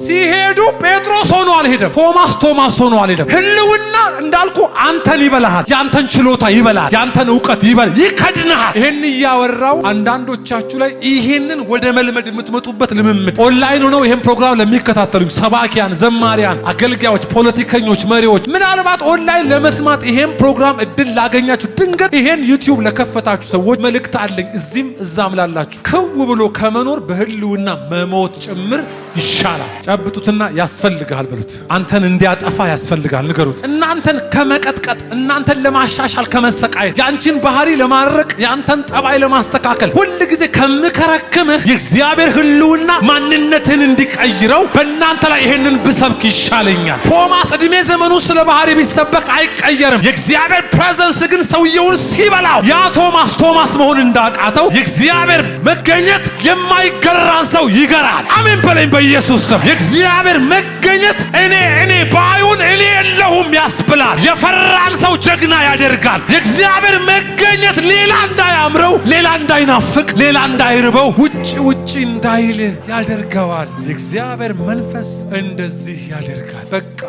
ሲሄዱ ጴጥሮስ ሆኖ አልሄደም። ቶማስ ሆኖ አልሄደም። ህልውና እንዳልኩ አንተን ይበላሃል፣ ያንተን ችሎታ ይበላል፣ ያንተን ዕውቀት ይከድናል። ይሄን እያወራው አንዳንዶቻችሁ ላይ ይሄንን ወደ መልመድ የምትመጡበት ልምምድ ኦንላይን ሆነው ይሄን ፕሮግራም ለሚከታተሉ ሰባኪያን፣ ዘማሪያን፣ አገልጋዮች፣ ፖለቲከኞች፣ መሪዎች ምናልባት ኦንላይን ለመስማት ይሄን ፕሮግራም እድል ላገኛችሁ ድንገት ይሄን ዩቲዩብ ለከፈታችሁ ሰዎች መልእክት አለኝ። እዚህም እዛም ላላችሁ ክው ብሎ ከመኖር በህልውና መሞት ጭምር ይሻላል። ጨብጡትና ያስፈልጋል በሉት። አንተን እንዲያጠፋ ያስፈልጋል ንገሩት። እናንተን ከመቀጥቀጥ እናንተን ለማሻሻል ከመሰቃየት ያንቺን ባህሪ ለማድረቅ ያንተን ጠባይ ለማስተካከል ሁል ጊዜ ከምከረክምህ የእግዚአብሔር ህልውና ማንነትን እንዲቀይረው በእናንተ ላይ ይሄንን ብሰብክ ይሻለኛል። ቶማስ እድሜ ዘመኑ ስለ ባህሪ ቢሰበክ አይቀየርም። የእግዚአብሔር ፕሬዘንስ ግን ሰውየውን ሲበላው ያ ቶማስ መሆን እንዳቃተው የእግዚአብሔር መገኘት የማይገራን ሰው ይገራል። አሜን በለኝ በኢየሱስ ስም። የእግዚአብሔር መገኘት እኔ ባዩን እኔ የለሁም ያስብላል። የፈራን ሰው ጀግና ያደርጋል። የእግዚአብሔር መገኘት ሌላ እንዳያምረው፣ ሌላ እንዳይናፍቅ፣ ሌላ እንዳይርበው፣ ውጪ እንዳይል ያደርገዋል። የእግዚአብሔር መንፈስ እንደዚህ ያደርጋል። በቃ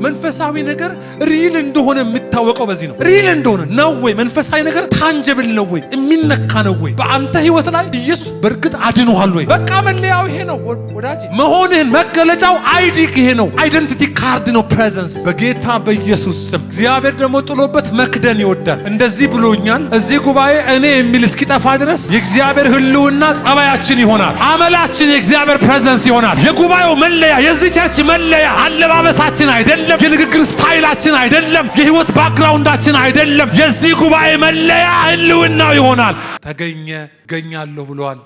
መንፈሳዊ ነገር ሪል እንደሆነ የምታወቀው በዚህ ነው። ሪል እንደሆነ ነው ወይ? መንፈሳዊ ነገር ታንጀብል ነው ወይ? የሚነካ ነው ወይ? በአንተ ህይወት ላይ ኢየሱስ በእርግጥ አድኖሃል ወይ? በቃ መለያው ይሄ ነው ወዳጅ። መሆንህን መገለጫው አይዲክ ይሄ ነው። አይደንቲቲ ካርድ ነው። ፕሬዘንስ በጌታ በኢየሱስ ስም። እግዚአብሔር ደግሞ ጥሎበት መክደን ይወዳል። እንደዚህ ብሎኛል። እዚህ ጉባኤ እኔ የሚል እስኪጠፋ ድረስ የእግዚአብሔር ህልውና ጸባያችን ይሆናል። አመላችን የእግዚአብሔር ፕሬዘንስ ይሆናል። የጉባኤው መለያ፣ የዚህ ቸርች መለያ አለባበሳችን አይደለም። የንግግር ስታይላችን አይደለም። የህይወት ባክግራውንዳችን አይደለም። የዚህ ጉባኤ መለያ ህልውናው ይሆናል። ተገኘ፣ ገኛለሁ ብሏል።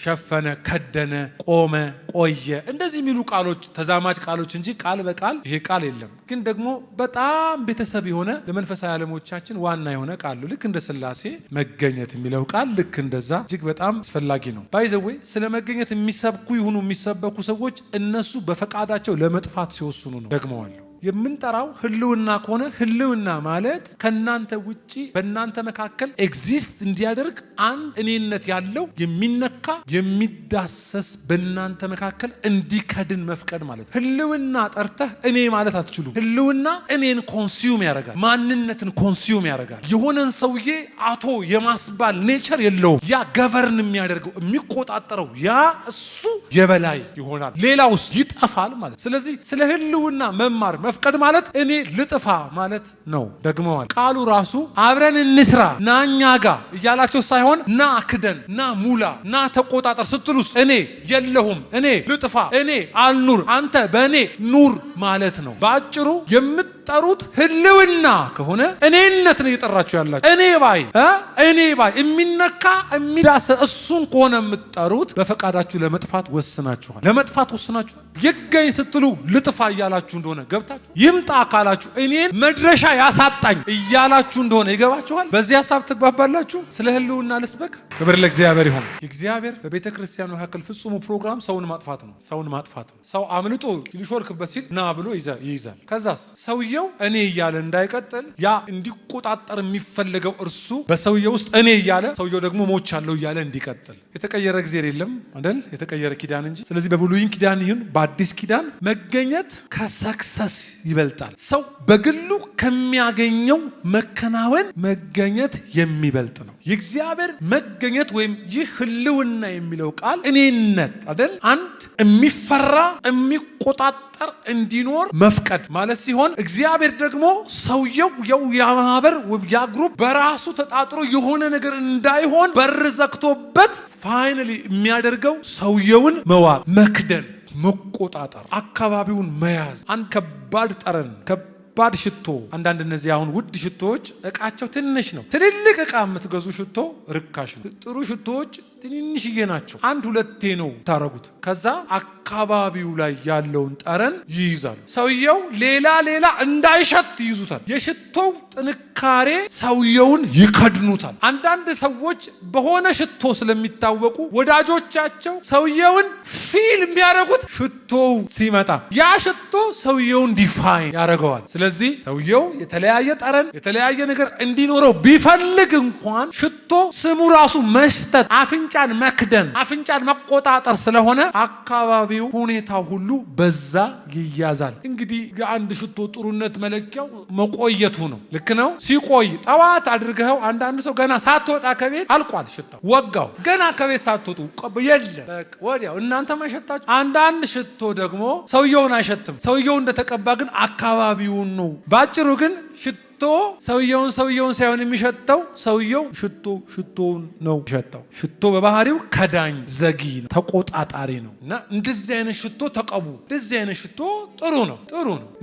ሸፈነ፣ ከደነ፣ ቆመ፣ ቆየ፣ እንደዚህ የሚሉ ቃሎች ተዛማጅ ቃሎች እንጂ ቃል በቃል ይሄ ቃል የለም። ግን ደግሞ በጣም ቤተሰብ የሆነ ለመንፈሳዊ ዓለሞቻችን ዋና የሆነ ቃል ልክ እንደ ሥላሴ መገኘት የሚለው ቃል ልክ እንደዛ እጅግ በጣም አስፈላጊ ነው። ባይዘዌ ስለ መገኘት የሚሰብኩ ይሁኑ የሚሰበኩ ሰዎች እነሱ በፈቃዳቸው ለመጥፋት ሲወስኑ ነው። ደግመዋለሁ። የምንጠራው ህልውና ከሆነ ህልውና ማለት ከናንተ ውጪ በእናንተ መካከል ኤግዚስት እንዲያደርግ አንድ እኔነት ያለው የሚነካ የሚዳሰስ በእናንተ መካከል እንዲከድን መፍቀድ ማለት። ህልውና ጠርተህ እኔ ማለት አትችሉም። ህልውና እኔን ኮንሱም ያደርጋል፣ ማንነትን ኮንሱም ያደርጋል። የሆነን ሰውዬ አቶ የማስባል ኔቸር የለውም። ያ ገቨርን የሚያደርገው የሚቆጣጠረው ያ እሱ የበላይ ይሆናል፣ ሌላውስ ይጠፋል ማለት። ስለዚህ ስለ ህልውና መማር መፍቀድ ማለት እኔ ልጥፋ ማለት ነው። ደግመዋል። ቃሉ ራሱ አብረን እንስራ ና እኛ ጋ እያላቸው ሳይሆን ና ክደን፣ ና ሙላ፣ ና ተቆጣጠር ስትሉስ እኔ የለሁም፣ እኔ ልጥፋ፣ እኔ አልኑር፣ አንተ በእኔ ኑር ማለት ነው። በአጭሩ የምትጠሩት ህልውና ከሆነ እኔነት ነው እየጠራችሁ ያላችሁ። እኔ ባይ የሚነካ የሚዳሰስ እሱን ከሆነ የምትጠሩት በፈቃዳችሁ ለመጥፋት ወስናችኋል። ይገኝ ስትሉ ልጥፋ እያላችሁ እንደሆነ ገብታችሁ ይምጣ ካላችሁ እኔን መድረሻ ያሳጣኝ እያላችሁ እንደሆነ ይገባችኋል። በዚህ ሐሳብ ትግባባላችሁ። ስለ ህልውና ልስበክ። ክብር ለእግዚአብሔር ይሁን። እግዚአብሔር በቤተ ክርስቲያን መካከል ፍጹሙ ፕሮግራም ሰውን ማጥፋት ነው። ሰው አምልጦ ሊሾልክበት ሲል ና ብሎ ይይዛል። ከዛስ ሰውየው እኔ እያለ እንዳይቀጥል ያ እንዲቆጣጠር የሚፈልገው እርሱ በሰውየው ውስጥ እኔ እያለ ሰውየው ደግሞ ሞቻለሁ እያለ እንዲቀጥል። የተቀየረ ጊዜ የለም አይደል? የተቀየረ ኪዳን እንጂ። ስለዚህ በብሉይም ኪዳን ይሁን በአዲስ ኪዳን መገኘት ከሰክሰስ ይበልጣል። ሰው በግሉ ከሚያገኘው መከናወን መገኘት የሚበልጥ ነው። የእግዚአብሔር መገኘት ወይም ይህ ህልውና የሚለው ቃል እኔነት አይደል? አንድ የሚፈራ የሚቆጣጠር እንዲኖር መፍቀድ ማለት ሲሆን እግዚአብሔር ደግሞ ሰውየው ያ ማህበር ያ ግሩፕ በራሱ ተጣጥሮ የሆነ ነገር እንዳይሆን በር ዘግቶበት ፋይናሊ የሚያደርገው ሰውየውን መዋብ፣ መክደን፣ መቆጣጠር፣ አካባቢውን መያዝ። አንድ ከባድ ጠረን፣ ከባድ ሽቶ። አንዳንድ እነዚህ አሁን ውድ ሽቶዎች እቃቸው ትንሽ ነው። ትልልቅ እቃ የምትገዙ ሽቶ ርካሽ ነው። ጥሩ ሽቶዎች ትንንሽዬ ናቸው። አንድ ሁለቴ ነው ታረጉት። ከዛ አካባቢው ላይ ያለውን ጠረን ይይዛሉ። ሰውየው ሌላ እንዳይሸት ይይዙታል። የሽቶው ጥንካሬ ሰውየውን ይከድኑታል። አንዳንድ ሰዎች በሆነ ሽቶ ስለሚታወቁ ወዳጆቻቸው ሰውየውን ፊል የሚያደርጉት ሽቶው ሲመጣ ያ ሽቶ ሰውየውን ዲፋይን ያደርገዋል። ስለዚህ ሰውየው የተለያየ ጠረን የተለያየ ነገር እንዲኖረው ቢፈልግ እንኳን ሽቶ ስሙ ራሱ መሽተት አፍን አፍንጫን መክደን አፍንጫን መቆጣጠር ስለሆነ አካባቢው ሁኔታው ሁሉ በዛ ይያዛል። እንግዲህ የአንድ ሽቶ ጥሩነት መለኪያው መቆየቱ ነው። ልክ ነው። ሲቆይ ጠዋት አድርገው አንዳንድ ሰው ገና ሳትወጣ ከቤት አልቋል ሽታው ወጋው። ገና ከቤት ሳትወጡ የለ በቃ ወዲያው እናንተ ማሸታችሁ። አንዳንድ ሽቶ ደግሞ ሰውየውን አይሸትም። ሰውየው እንደተቀባ ግን አካባቢውን ነው። ባጭሩ ግን ሽቶ ሰውየውን ሳይሆን የሚሸተው ሰውየው ሽቶውን ነው የሚሸተው። ሽቶ በባህሪው ከዳኝ ዘጊ ነው፣ ተቆጣጣሪ ነው። እና እንደዚህ አይነት ሽቶ ተቀቡ። እንደዚህ አይነት ሽቶ ጥሩ ነው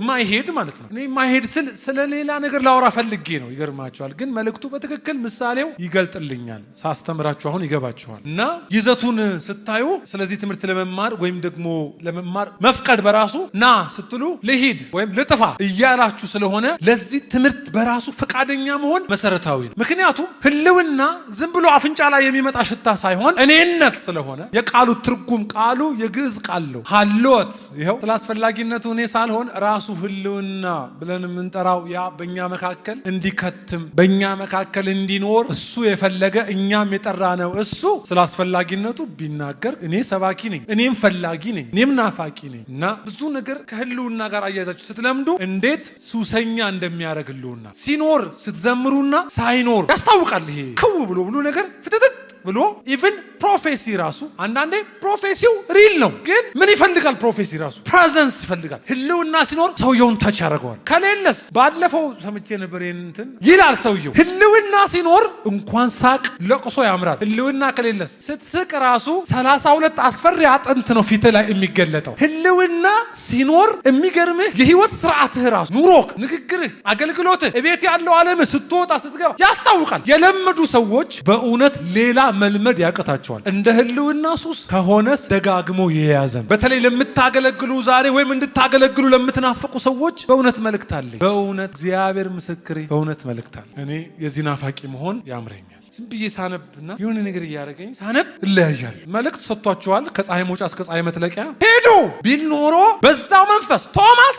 ማይሄድ ማለት ነው። እኔ ማይሄድ ስለ ሌላ ነገር ላወራ ፈልጌ ነው። ይገርማችኋል። ግን መልእክቱ በትክክል ምሳሌው ይገልጥልኛል። ሳስተምራችሁ አሁን ይገባችኋል። እና ይዘቱን ስታዩ ስለዚህ ትምህርት ለመማር ወይም ደግሞ ለመማር መፍቀድ በራሱ ና ስትሉ ልሂድ ወይም ልጥፋ እያላችሁ ስለሆነ ለዚህ ትምህርት በራሱ ፈቃደኛ መሆን መሰረታዊ ነው። ምክንያቱም ህልውና ዝም ብሎ አፍንጫ ላይ የሚመጣ ሽታ ሳይሆን እኔነት ስለሆነ የቃሉ ትርጉም ቃሉ የግዕዝ ቃል ነው። ሀልወት ይኸው ስለ አስፈላጊነቱ እኔ ሳልሆን ራሱ ህልውና ብለን የምንጠራው ያ በእኛ መካከል እንዲከትም በእኛ መካከል እንዲኖር እሱ የፈለገ እኛም የጠራ ነው። እሱ ስለ አስፈላጊነቱ ቢናገር እኔ ሰባኪ ነኝ፣ እኔም ፈላጊ ነኝ፣ እኔም ናፋቂ ነኝ። እና ብዙ ነገር ከህልውና ጋር አያይዛችሁ ስትለምዱ እንዴት ሱሰኛ እንደሚያደርግ ህልውና ሲኖር ስትዘምሩና ሳይኖር ያስታውቃል። ይሄ ክው ብሎ ነገር ፍትትት ብሎ ኢቭን ፕሮፌሲ ራሱ አንዳንዴ ፕሮፌሲው ሪል ነው፣ ግን ምን ይፈልጋል? ፕሮፌሲ ራሱ ፕሬዘንስ ይፈልጋል። ህልውና ሲኖር ሰውየውን ተች ያደርገዋል። ከሌለስ ባለፈው ሰምቼ ነበር እንትን ይላል ሰውየው። ህልውና ሲኖር እንኳን ሳቅ ለቅሶ ያምራል። ህልውና ከሌለስ ስትስቅ ራሱ 32 አስፈሪ አጥንት ነው ፊት ላይ የሚገለጠው። ህልውና ሲኖር የሚገርምህ የህይወት ስርዓትህ ራሱ ኑሮክ፣ ንግግርህ፣ አገልግሎትህ፣ እቤት ያለው ዓለም ስትወጣ ስትገባ ያስታውቃል። የለመዱ ሰዎች በእውነት ሌላ መልመድ ያቀታቸዋል። እንደ ህልውና ሱስ ከሆነስ ደጋግሞ የያዘን በተለይ ለምታገለግሉ ዛሬ ወይም እንድታገለግሉ ለምትናፍቁ ሰዎች በእውነት መልእክት አለኝ። በእውነት እግዚአብሔር ምስክሬ፣ በእውነት መልእክት አለኝ። እኔ የዚህ ናፋቂ መሆን ያምረኛል። ዝም ብዬ ሳነብና የሆነ ነገር እያደረገኝ ሳነብ እለያያለሁ። መልእክት ሰጥቷቸዋል። ከፀሐይ መውጫ እስከ ፀሐይ መጥለቂያ ሄዱ ቢል ኖሮ በዛው መንፈስ ቶማስ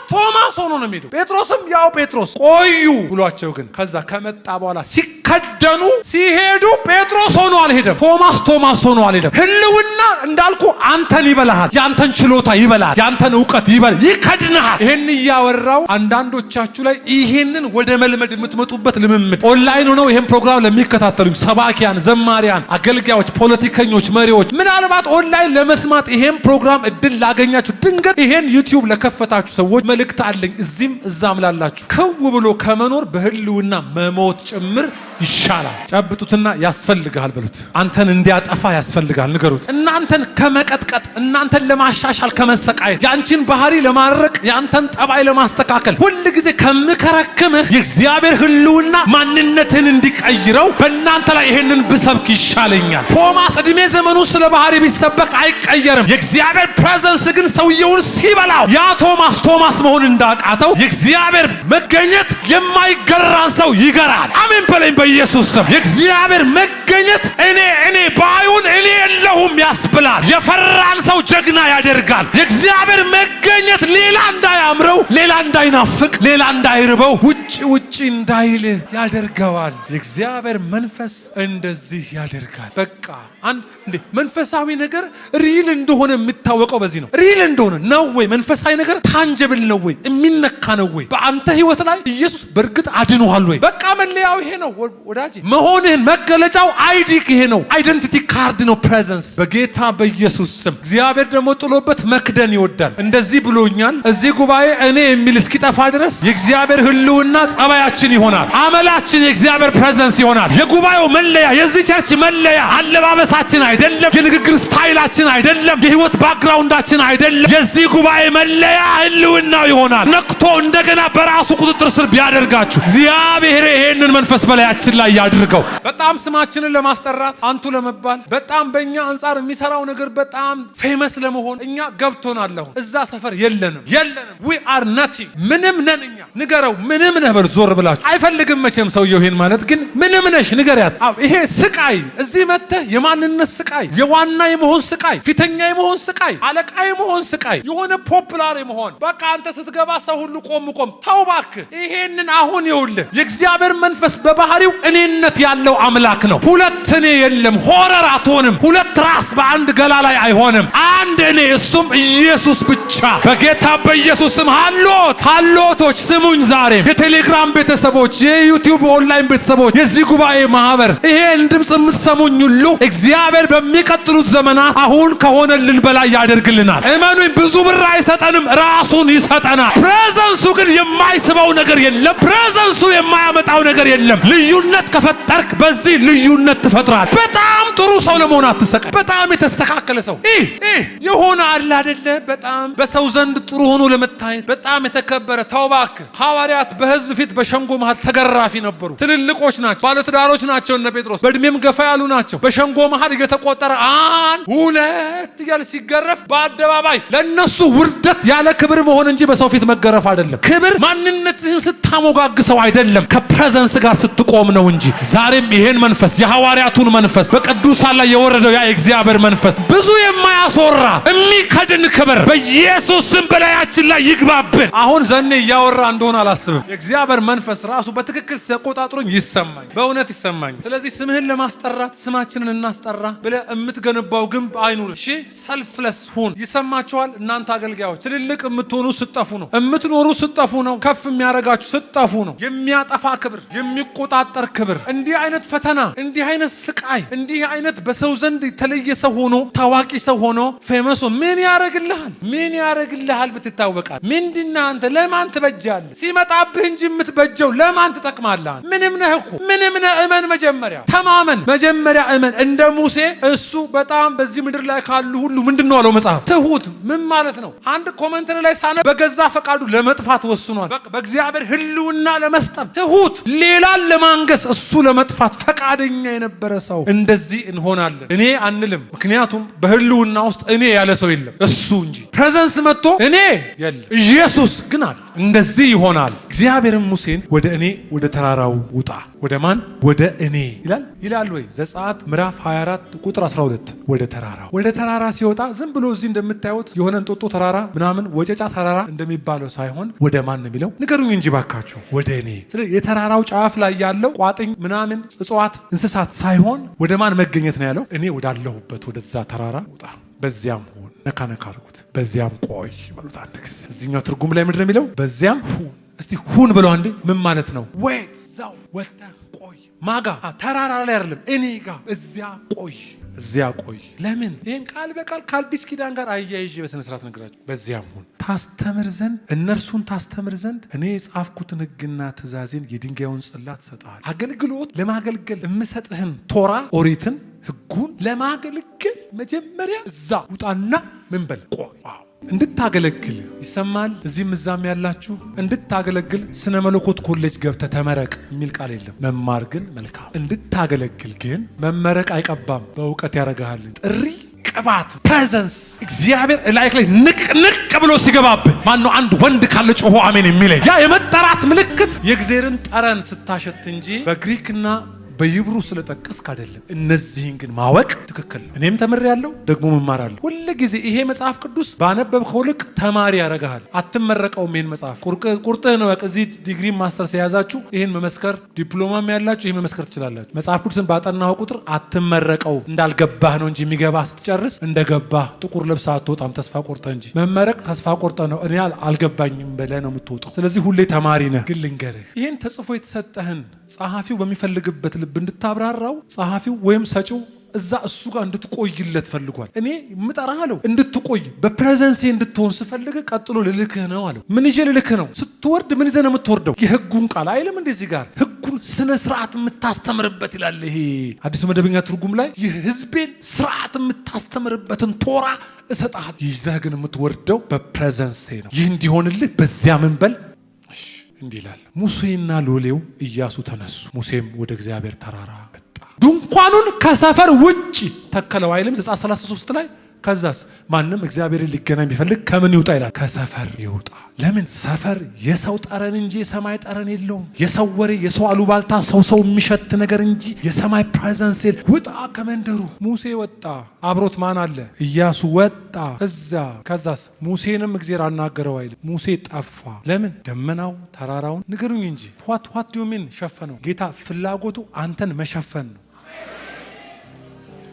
ሆኖ ነው የሚሄደው። ጴጥሮስም ያው ጴጥሮስ ቆዩ ብሏቸው ግን ከዛ ከመጣ በኋላ ሲከደኑ ሲሄዱ ጴጥሮስ ሆኖ አልሄደም። ቶማስ ሆኖ አልሄደም። ህልውና እንዳልኩ አንተን ይበላሃል። ያንተን ችሎታ ይበላል። ያንተን እውቀት ይበላል፣ ይከድንሃል። ይሄን እያወራው አንዳንዶቻችሁ ላይ ይሄንን ወደ መልመድ የምትመጡበት ልምምድ ኦንላይን ሆነው ይሄን ፕሮግራም ለሚከታተሉ ሰባኪያን፣ ዘማሪያን፣ አገልጋዮች፣ ፖለቲከኞች፣ መሪዎች ምናልባት ኦንላይን ለመስማት ይሄን ፕሮግራም እድል ላገኛችሁ ድንገት ይሄን ዩቲዩብ ለከፈታችሁ ሰዎች መልእክት አለኝ። እዚህም እዛም ላላችሁ ክው ብሎ ከመኖር በህልውና መሞት ጭምር ይሻላል። ጨብጡትና ያስፈልጋል በሉት። አንተን እንዲያጠፋ ያስፈልጋል ንገሩት። እናንተን ከመቀጥቀጥ እናንተን ለማሻሻል ከመሰቃየት ያንቺን ባህሪ ለማድረቅ ያንተን ጠባይ ለማስተካከል ሁል ጊዜ ከምከረክምህ የእግዚአብሔር ህልውና ማንነትን እንዲቀይረው በእናንተ ላይ ይሄንን ብሰብክ ይሻለኛል። ቶማስ እድሜ ዘመኑ ስለ ባህሪ ቢሰበክ አይቀየርም። የእግዚአብሔር ፕሬዘንስ ግን ሰውየውን ሲበላው ያ ቶማስ መሆን እንዳቃተው የእግዚአብሔር መገኘት የማይገራን ሰው ይገራል። አሜን በለኝ በኢየሱስ ስም። የእግዚአብሔር መገኘት እኔ ባዩን እኔ የለሁም ያስብላል። የፈራን ሰው ጀግና ያደርጋል። የእግዚአብሔር መገኘት ሌላ እንዳያምረው፣ ሌላ እንዳይናፍቅ፣ ሌላ እንዳይርበው፣ ውጪ እንዳይል ያደርገዋል። የእግዚአብሔር መንፈስ እንደዚህ ያደርጋል። በቃ መንፈሳዊ ነገር ሪል እንደሆነ የምታወቀው በዚህ ነው። ሪል እንደሆነ ነው ወይ? መንፈሳዊ ነገር ታንጀብል ነው ወይ? የሚነካ ነው ወይ? በአንተ ህይወት ላይ ኢየሱስ በእርግጥ አድኖሃል ወይ? በቃ መለያው ይሄ ነው ወዳጄ። መሆንህን መገለጫው አይዲክ ይሄ ነው። አይደንቲቲ ካርድ ነው። ፕሬዘንስ በጌታ በኢየሱስ ስም። እግዚአብሔር ደግሞ ጥሎበት መክደን ይወዳል። እንደዚህ ብሎኛል። እዚህ ጉባኤ እኔ የሚል እስኪጠፋ ድረስ የእግዚአብሔር ህልውና ጸባያችን ይሆናል። አመላችን የእግዚአብሔር ፕሬዘንስ ይሆናል። የጉባኤው መለያ፣ የዚህ ቸርች መለያ አለባበሳችን አይደለም፣ የንግግር ስታይላችን አይደለም፣ የህይወት ባክግራውንዳችን አይደለም። የዚህ ጉባኤ መለያ ህልውናው ይሆናል። ነቅቶ እንደገና በራሱ ቁጥጥር ስር ቢያደርጋችሁ እግዚአብሔር ይሄንን መንፈስ በላያችን ላይ ያድርገው። በጣም ስማችንን ለማስጠራት አንቱ ለመባል በጣም በእኛ አንጻር የሚሰራው ነገር በጣም ፌመስ ለመሆን እኛ ገብቶናል። እዛ ሰፈር የለ የለንም። we are nothing ምንም ነን እኛ። ንገረው ምንም ነህ በሉ ዞር ብላችሁ። አይፈልግም መቼም ሰውየው ይሄን ማለት ግን ምንም ነሽ ንገሪያት። ይሄ ስቃይ እዚህ መጥተህ የማንነት ስቃይ፣ የዋና የመሆን ስቃይ፣ ፊተኛ የመሆን ስቃይ፣ አለቃ የመሆን ስቃይ፣ የሆነ ፖፑላር የመሆን በቃ አንተ ስትገባ ሰው ሁሉ ቆም ተው እባክህ። ይሄንን አሁን ይኸውልህ የእግዚአብሔር መንፈስ በባህሪው እኔነት ያለው አምላክ ነው። ሁለት እኔ የለም። ሆረር አትሆንም። ሁለት ራስ በአንድ ገላ ላይ አይሆንም። አንድ እኔ እሱም ኢየሱስ ብቻ። በጌታ በኢየሱስም ሃሎቶች ስሙኝ። ዛሬም የቴሌግራም ቤተሰቦች፣ የዩቲዩብ ኦንላይን ቤተሰቦች፣ የዚህ ጉባኤ ማህበር ይሄን ድምጽ የምትሰሙኝ ሁሉ እግዚአብሔር በሚቀጥሉት ዘመናት አሁን ከሆነልን በላይ ያደርግልናል። እመኑኝ ብዙ ብር አይሰጠንም፣ ራሱን ይሰጠናል። ፕሬዘንሱ ግን የማይስበው ነገር የለም። ፕሬዘንሱ የማያመጣው ነገር የለም። ልዩነት ከፈጠርክ በዚህ ልዩነት ትፈጥራል። በጣም ጥሩ ሰው ለመሆን አትሰቃይ። በጣም የተስተካከለ ሰው የሆነ አለ አይደለ? በጣም በሰው ዘንድ ጥሩ ሆኖ ለመታየት በጣም የተከበረ ተውባክ። ሐዋርያት በህዝብ ፊት በሸንጎ መሃል ተገራፊ ነበሩ። ትልልቆች ናቸው፣ ባለትዳሮች ናቸው። እነ ጴጥሮስ በእድሜም ገፋ ያሉ ናቸው። በሸንጎ መሃል እየተቆጠረ 1 2 እያለ ሲገረፍ በአደባባይ ለነሱ ውርደት ያለ ክብር መሆን እንጂ በሰው ፊት መገረፍ አይደለም። ክብር ማንነትህን ስታሞጋግሰው አይደለም፣ ከፕሬዘንስ ጋር ስትቆም ነው እንጂ። ዛሬም ይሄን መንፈስ የሐዋርያቱን መንፈስ በቅዱሳን ላይ የወረደው ያ የእግዚአብሔር መንፈስ ብዙ የማያስወራ የሚከድን ክብር በኢየሱስ ስም በላያችን ላይ ይግባብን። አሁን ዘኔ እያወራ እንደሆነ አላስብም። የእግዚአብሔር መንፈስ ራሱ በትክክል ሲቆጣጥሩኝ ይሰማኝ፣ በእውነት ይሰማኝ። ስለዚህ ስምህን ለማስጠራት ስማችንን እናስጠራ ብለህ የምትገነባው ግንብ አይኑር። እሺ ሰልፍለስ ሁን። ይሰማችኋል? እናንተ አገልጋዮች ትልልቅ የምትሆኑ ስትጠፉ ነው፣ የምትኖሩ ስትጠፉ ነው፣ ከፍ የሚያረጋችሁ ስትጠፉ ነው። የሚያጠፋ ክብር፣ የሚቆጣጠር ክብር፣ እንዲህ አይነት ፈተና፣ እንዲህ አይነት ስቃይ፣ እንዲህ አይነት በሰው ዘንድ የተለየ ሰው ሆኖ ታዋቂ ሰው ሆኖ ፌመስ ምን ያረግልሃል? ምን ያረግልሃል? ብትታወቃል ምንድነው? አንተ ለማን ትበጃለህ? ሲመጣብህ እንጂ የምትበጀው ለማን ትጠቅማለህ? ምንም ነህ እኮ ምንም ነህ። እመን፣ መጀመሪያ ተማመን፣ መጀመሪያ እመን። እንደ ሙሴ እሱ በጣም በዚህ ምድር ላይ ካሉ ሁሉ ምንድነው አለው መጽሐፍ? ትሁት። ምን ማለት ነው? አንድ ኮሜንተሪ ላይ ሳነ በገዛ ፈቃዱ ለመጥፋት ወስኗል። በእግዚአብሔር ሕልውና ለመስጠም ትሁት፣ ሌላን ለማንገስ እሱ ለመጥፋት ፈቃደኛ የነበረ ሰው እንደዚህ እንሆናለን። እኔ አንልም፣ ምክንያቱም በሕልውና ውስጥ እኔ ያለ ሰው የለም እሱ እንጂ። ፕሬዘንስ መጥቶ እኔ የለም፣ ኢየሱስ ግን አለ። እንደዚህ ይሆናል። እግዚአብሔርም ሙሴን ወደ እኔ ወደ ተራራው ውጣ። ወደ ማን? ወደ እኔ ይላል ወይ? ዘጸአት ምዕራፍ 24 ቁጥር 12 ወደ ተራራ ሲወጣ ዝም ብሎ እዚህ እንደምታዩት የሆነ እንጦጦ ተራራ ምናምን ወጨጫ ተራራ እንደሚባለው ሳይሆን ወደ ማን ነው የሚለው? ንገሩኝ እንጂ ባካችሁ። ወደ እኔ። ስለዚህ የተራራው ጫፍ ላይ ያለው ቋጥኝ ምናምን እጽዋት፣ እንስሳት ሳይሆን ወደ ማን መገኘት ነው ያለው? እኔ ወዳለሁበት ወደዛ ተራራ ውጣ። በዚያም ሁን። ነካ አድርጉት። በዚያም ቆይ በሉት አንድ ጊዜ። እዚህኛው ትርጉም ላይ ምንድን ነው የሚለው? በዚያም ሁን። እስቲ ሁን ብለው አንዴ። ምን ማለት ነው? ወይት ዛው ወጣ ቆይ። ማጋ ተራራ ላይ አይደለም፣ እኔ ጋር እዚያ ቆይ። ለምን? ይሄን ቃል በቃል ከአዲስ ኪዳን ጋር አያይዤ በስነ ስርዓት ነግራችሁ። በዚያም ሁን ታስተምር ዘንድ እነርሱን ታስተምር ዘንድ እኔ የጻፍኩትን ሕግና ትእዛዜን የድንጋዩን ጽላት ሰጣል። አገልግሎት ለማገልገል የምሰጥህን ቶራ ኦሪትን ሕጉን ለማገልገል መጀመሪያ እዛ ውጣና ምን በል ቆይ። እንድታገለግል ይሰማል። እዚህም እዛም ያላችሁ እንድታገለግል ስነ መለኮት ኮሌጅ ገብተህ ተመረቅ የሚል ቃል የለም። መማር ግን መልካም። እንድታገለግል ግን መመረቅ አይቀባም፣ በእውቀት ያረጋሃል። ጥሪ፣ ቅባት፣ ፕሬዘንስ እግዚአብሔር ላይክ ላይ ንቅ ብሎ ሲገባብህ ማነው አንድ ወንድ ካለ ጮሆ አሜን የሚለኝ? ያ የመጠራት ምልክት የእግዚአብሔርን ጠረን ስታሸት እንጂ በግሪክና በይብሩ ስለጠቀስክ አይደለም። እነዚህን ግን ማወቅ ትክክል ነው። እኔም ተምሬያለሁ፣ ደግሞ እማራለሁ። ሁሉ ጊዜ ይሄ መጽሐፍ ቅዱስ ባነበብከው ልክ ተማሪ ያደርግሃል። አትመረቀውም። ይሄን መጽሐፍ ቁርጥህ ነው። እዚህ ዲግሪ ማስተርስ የያዛችሁ ይሄን መመስከር፣ ዲፕሎማም ያላችሁ ይሄን መመስከር ትችላላችሁ። መጽሐፍ ቅዱስን ባጠናው ቁጥር አትመረቀው። እንዳልገባህ ነው እንጂ የሚገባ ስትጨርስ እንደገባህ ጥቁር ልብስ አትወጣም፣ ተስፋ ቆርጠህ እንጂ። መመረቅ ተስፋ ቆርጠህ ነው። እኔ አልገባኝም ብለህ ነው የምትወጣው። ስለዚህ ሁሌ ተማሪ ነህ። ግን ልንገርህ፣ ይሄን ተጽፎ የተሰጠህን ጸሐፊው በሚፈልግበት ልብ እንድታብራራው ጸሐፊው ወይም ሰጪው እዛ እሱ ጋር እንድትቆይለት ፈልጓል። እኔ ምጠራህ አለው እንድትቆይ በፕሬዘንሴ እንድትሆን ስፈልግ ቀጥሎ ልልክህ ነው አለው። ምን ይዤ ልልክህ ነው? ስትወርድ ምን ይዘህ ነው የምትወርደው? የሕጉን ቃል አይልም እንደዚህ ጋር ሕጉን ስነ ስርዓት የምታስተምርበት ይላል። ይሄ አዲሱ መደበኛ ትርጉም ላይ የሕዝቤን ስርዓት የምታስተምርበትን ቶራ እሰጥሃለሁ። ይዘህ ግን የምትወርደው በፕሬዘንሴ ነው። ይህ እንዲሆንልህ በዚያ ምን በል እንዲህ ይላል። ሙሴና ሎሌው ኢያሱ ተነሱ። ሙሴም ወደ እግዚአብሔር ተራራ መጣ። ድንኳኑን ከሰፈር ውጭ ተከለው አይልም? ዘጸአት 33 ላይ ከዛስ ማንም እግዚአብሔርን ሊገናኝ ቢፈልግ ከምን ይውጣ ይላል? ከሰፈር ይውጣ። ለምን? ሰፈር የሰው ጠረን እንጂ የሰማይ ጠረን የለውም። የሰው ወሬ፣ የሰው አሉባልታ፣ ሰው የሚሸት ነገር እንጂ የሰማይ ፕሬዘንስ የለ። ውጣ ከመንደሩ። ሙሴ ወጣ። አብሮት ማን አለ? ኢያሱ ወጣ እዛ። ከዛስ ሙሴንም እግዚአብሔር አናገረው አይልም። ሙሴ ጠፋ። ለምን? ደመናው ተራራውን ንገሩኝ እንጂ ዋት ዱ ዩ ሚን ሸፈነው። ጌታ ፍላጎቱ አንተን መሸፈን ነው።